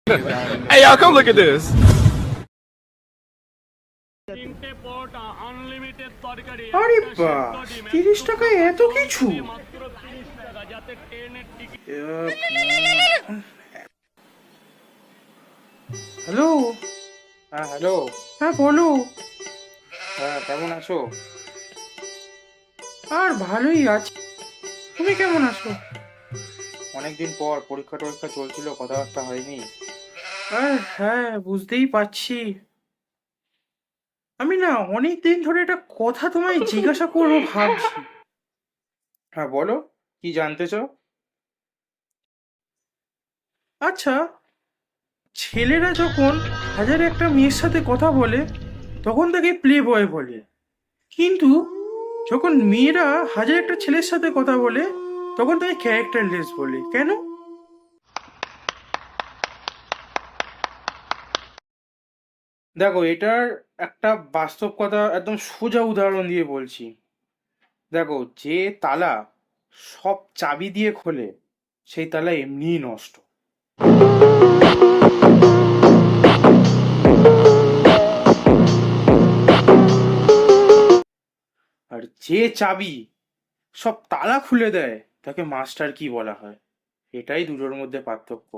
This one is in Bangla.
Hey, y'all, come look at this. আরে বাস, 30 টাকায় এত কিছু? হ্যালো। হ্যাঁ, হ্যালো। হ্যাঁ বলো। হ্যাঁ, কেমন আছো? আর ভালোই আছি, তুমি কেমন আছো? অনেকদিন পর পরীক্ষা টরীক্ষা চলছিল, কথাবার্তা হয়নি। আর হ্যাঁ, বুঝতেই পারছি। আমি না অনেক দিন ধরে একটা কথা তোমায় জিজ্ঞাসা করবো ভাবছি। হ্যাঁ, বলো, কি জানতে চাও? আচ্ছা, ছেলেরা যখন হাজার একটা মেয়ের সাথে কথা বলে তখন তাকে প্লে বয় বলে, কিন্তু যখন মেয়েরা হাজার একটা ছেলের সাথে কথা বলে তখন তাকে ক্যারেক্টারলেস বলে, কেন? দেখো, এটার একটা বাস্তব কথা একদম সোজা উদাহরণ দিয়ে বলছি। দেখো, যে তালা সব চাবি দিয়ে খোলে সেই তালা এমনিই নষ্ট। আর যে চাবি সব তালা খুলে দেয় তাকে মাস্টার কি বলা হয়। এটাই দুটোর মধ্যে পার্থক্য।